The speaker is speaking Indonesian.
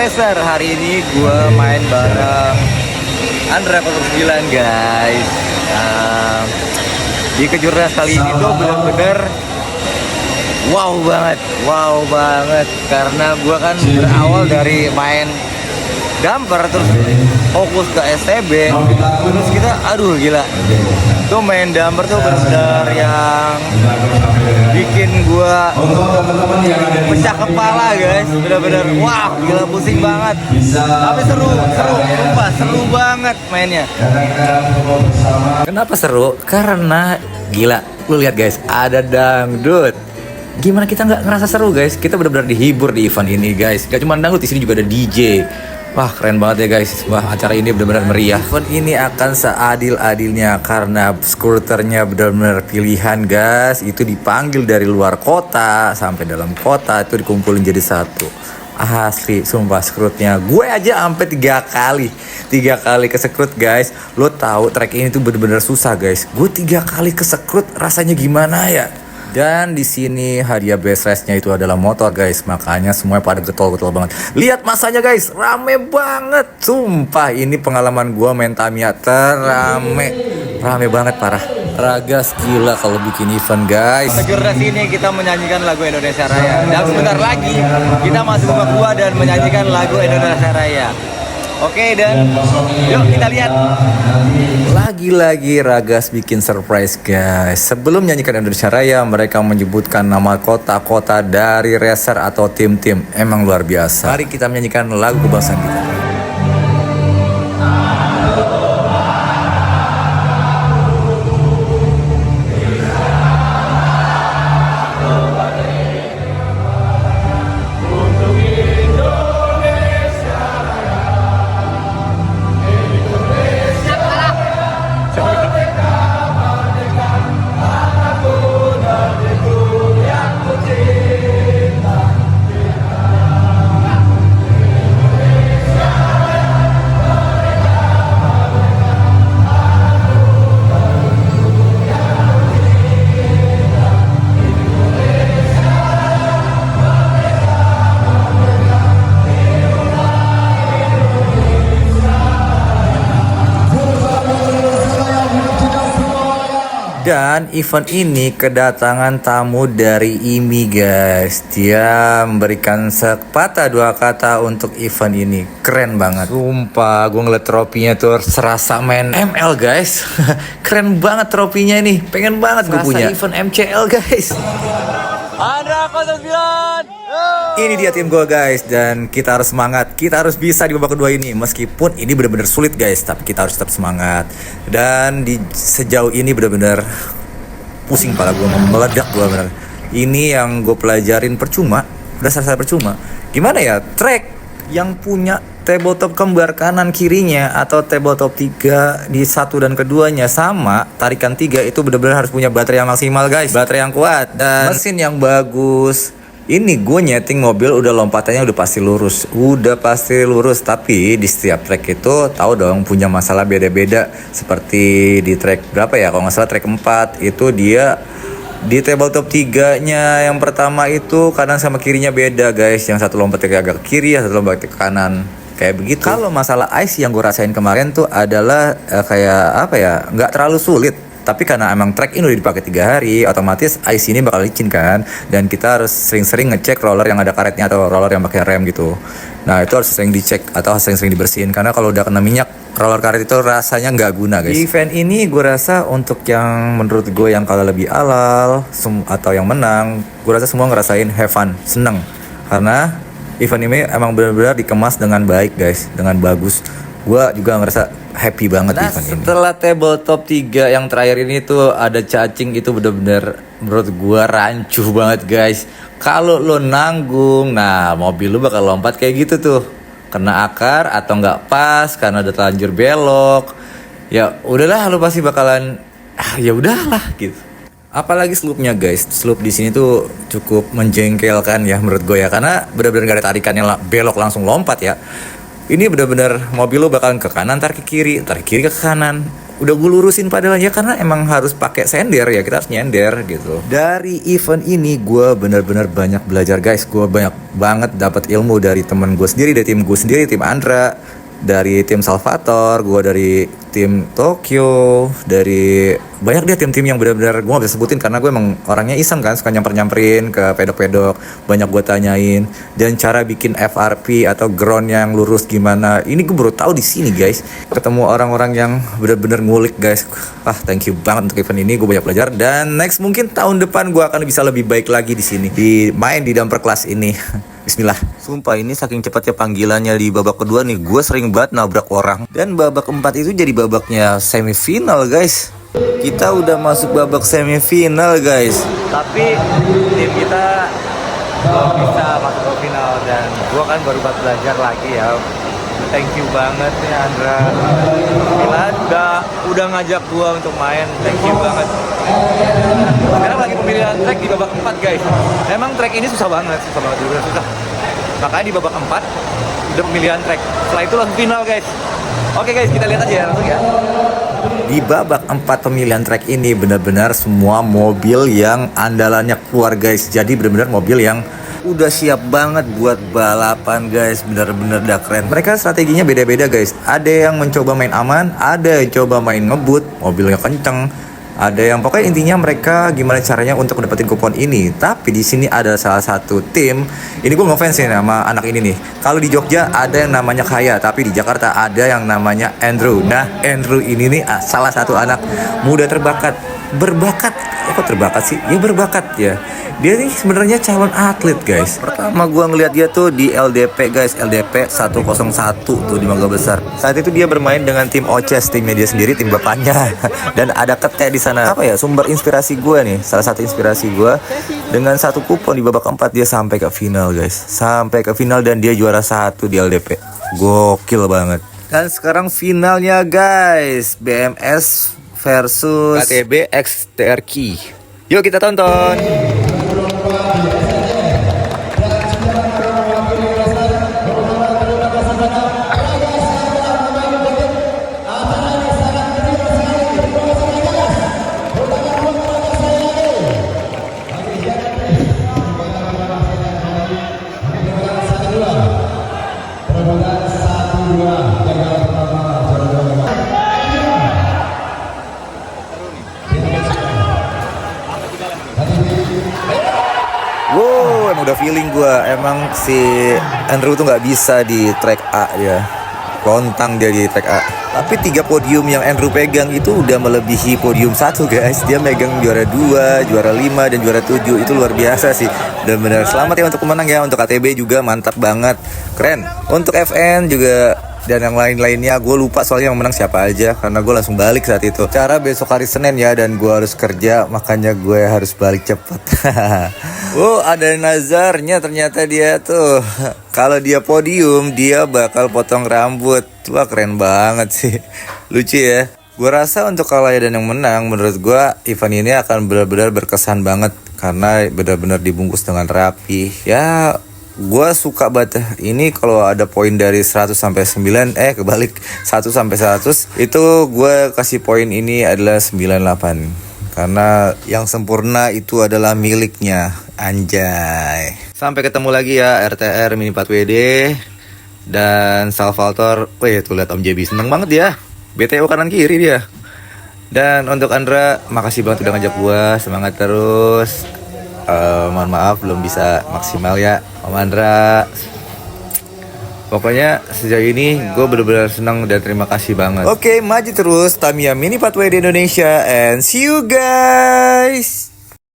Racer. Hari ini gue main bareng Andra 09 guys. Di kejurnas kali ini tuh bener-bener wow banget karena gue kan berawal dari main dumper terus fokus ke STB, terus kita aduh gila tuh main dumper tuh bener-bener yang bikin gua pecah kepala guys, bener-bener wah gila pusing banget, tapi seru sumpah seru banget mainnya. Kenapa seru? Karena gila lu lihat guys, ada dangdut. Gimana kita nggak ngerasa seru guys? Kita benar-benar dihibur di event ini guys. Gak cuma dangdut, di sini juga ada DJ. Wah keren banget ya guys. Wah acara ini benar-benar meriah. Event ini akan seadil-adilnya karena skuternya benar-benar pilihan guys. Itu dipanggil dari luar kota sampai dalam kota, itu dikumpulin jadi satu. Asli sumpah skrutnya gue aja sampai 3 kali kesekrut guys. Lo tahu trek ini tuh benar-benar susah guys. Gue 3 kali kesekrut rasanya gimana ya. Dan di sini hadiah best race-nya itu adalah motor guys, makanya semuanya pada getol-getol banget. Lihat masanya guys, rame banget. Sumpah ini pengalaman gua main Tamiya rame banget parah. Ragas gila kalau bikin event guys. Kejurnas ini kita menyanyikan lagu Indonesia Raya. Dan sebentar lagi kita masuk babak 2 dan menyanyikan lagu Indonesia Raya. Oke, dan yuk kita lihat. Lagi-lagi Ragas bikin surprise guys. Sebelum nyanyikan Indonesia Raya, mereka menyebutkan nama kota-kota dari racer atau tim-tim. Emang luar biasa. Mari kita menyanyikan lagu kebangsaan kita. Dan event ini kedatangan tamu dari IMI guys. Dia memberikan sepatah dua kata untuk event ini. Keren banget. Sumpah gue ngeliat tropinya tuh serasa main ML guys. Keren banget tropinya ini. Pengen banget gue punya event MCL guys. Andra 09. Ini dia tim gue guys. Dan kita harus semangat. Kita harus bisa di babak kedua ini. Meskipun ini benar-benar sulit guys, tapi kita harus tetap semangat. Dan di sejauh ini benar-benar pusing pala gue, meledak gue bener. Ini yang gue pelajarin percuma. Udah selesai percuma. Gimana ya, track yang punya tabletop kembar kanan kirinya atau tabletop 3 di satu dan keduanya sama tarikan 3 itu benar-benar harus punya baterai yang maksimal guys, baterai yang kuat dan mesin yang bagus. Ini gue nyeting mobil udah lompatannya udah pasti lurus, tapi di setiap track itu tahu dong punya masalah beda-beda. Seperti di track berapa ya, kalau nggak salah track 4 itu dia di tabletop 3-nya yang pertama itu kanan sama kirinya beda guys. Yang satu lompatnya agak ke kiri, yang satu lompat ke kanan. Kayak begitu. Kalau masalah ice yang gue rasain kemarin tuh adalah kayak apa ya, nggak terlalu sulit. Tapi karena emang track ini udah dipakai 3 hari, otomatis ice ini bakal licin kan. Dan kita harus sering-sering ngecek roller yang ada karetnya atau roller yang pakai rem gitu. Nah itu harus sering dicek atau sering-sering dibersihin. Karena kalau udah kena minyak, roller karet itu rasanya nggak guna guys. Di event ini gue rasa untuk yang menurut gue yang kalah lebih alal atau yang menang, gue rasa semua ngerasain have fun, seneng. Karena event ini emang benar-benar dikemas dengan baik guys, dengan bagus. Gue juga ngerasa happy banget event ini. Setelah tabletop 3 yang terakhir ini tuh ada cacing, itu bener-bener menurut gue rancuh banget guys. Kalau lo nanggung, nah mobil lo bakal lompat kayak gitu tuh, kena akar atau nggak pas karena udah terlanjur belok. Ya udahlah, lo pasti bakalan ya udahlah gitu. Apalagi slope-nya guys, slope di sini tuh cukup menjengkelkan ya menurut gue ya, karena bener-bener gak ada tarikannya belok langsung lompat ya. Ini benar-benar mobil lo bakalan ke kanan, ntar ke kiri ke kanan. udah gue lurusin padahal ya, karena emang harus pakai sender ya, kita harus nyender gitu. Dari event ini gue bener-bener banyak belajar guys. Gue banyak banget dapat ilmu dari temen gue sendiri, dari tim gue sendiri, tim Andra, dari tim Salvator, gue dari tim Tokyo, dari banyak dia tim-tim yang benar-benar gue gak bisa sebutin karena gue emang orangnya iseng kan, suka nyamperin ke pedok-pedok, banyak gue tanyain. Dan cara bikin FRP atau ground yang lurus gimana, ini gue baru tahu di sini guys. Ketemu orang-orang yang benar-benar ngulik guys. Thank you banget untuk event ini, gue banyak belajar. Dan next mungkin tahun depan gue akan bisa lebih baik lagi di sini, di main di damper kelas ini. Bismillah. Sumpah ini saking cepatnya panggilannya di babak kedua nih, gue sering banget nabrak orang. Dan babak 4 itu jadi babaknya semifinal guys. Kita udah masuk babak semifinal guys. Tapi tim kita belum bisa masuk ke final. Dan gue kan baru belajar lagi ya. Thank you banget nih Andra. Milan udah ngajak gue untuk main. Thank you banget. Sekarang lagi pemilihan track di babak 4 guys. Emang track ini susah banget bener-bener susah. Makanya di babak 4 udah pemilihan track. Setelah itu langsung final guys. Oke guys, kita lihat aja ya langsung ya. Di babak 4 pemilihan track ini benar-benar semua mobil yang andalannya keluar guys. Jadi benar-benar mobil yang udah siap banget buat balapan guys. Bener-bener udah keren. Mereka strateginya beda-beda guys. Ada yang mencoba main aman, ada yang coba main ngebut, mobilnya kenceng. Ada yang pokoknya intinya mereka gimana caranya untuk dapetin kupon ini. Tapi di sini ada salah satu tim. Ini gue ngefans ya sama anak ini nih. Kalau di Jogja ada yang namanya Kaya, tapi di Jakarta ada yang namanya Andrew. Nah, Andrew ini nih salah satu anak muda berbakat. Kok terbakat sih? Ya berbakat ya. Dia nih sebenarnya calon atlet guys. Pertama gua ngeliat dia tuh di LDP guys, LDP 101 tuh di Mangga Besar. Saat itu dia bermain dengan tim Oces, timnya dia sendiri, tim bapaknya. Dan ada Kete di sana. Apa ya? Sumber inspirasi gua nih. Salah satu inspirasi gua, dengan satu kupon di babak 4 dia sampai ke final guys. Sampai ke final dan dia juara 1 di LDP. Gokil banget. Dan sekarang finalnya guys, BMS versus KTB X TRQ. Yuk kita tonton. Wow, emang udah feeling gue. Emang si Andrew tuh nggak bisa di track A ya. Lontang dia di track A. Tapi 3 podium yang Andrew pegang itu udah melebihi podium 1 guys. Dia megang juara 2, juara 5, dan juara 7. Itu luar biasa sih. Dan benar selamat ya untuk pemenang ya. Untuk ATB juga mantap banget. Keren. Untuk FN juga dan yang lain-lainnya gue lupa soalnya yang menang siapa aja, karena gue langsung balik saat itu. Cara besok hari Senin ya, dan gue harus kerja, makanya gue harus balik cepat. Oh, ada Nazarnya ternyata dia tuh. Kalau dia podium dia bakal potong rambut. Wah, keren banget sih. Lucu ya. Gue rasa untuk Kalaya dan yang menang, menurut gue event ini akan benar-benar berkesan banget karena benar-benar dibungkus dengan rapi. Ya, gue suka banget ini kalau ada poin dari 100 sampai 9, kebalik 1 sampai 100 itu gue kasih poin ini adalah 98 karena yang sempurna itu adalah miliknya. Anjay. Sampai ketemu lagi ya RTR Mini 4WD dan Salvator. Wih, tuh lihat Om JB seneng banget ya. BTO kanan kiri dia. Dan untuk Andra, makasih banget udah ngajak gue. Semangat terus. Mohon maaf belum bisa maksimal ya Om Andra. Pokoknya sejauh ini gue benar-benar senang dan terima kasih banget. Oke, maju terus Tamiya Mini 4WD Indonesia and see you guys.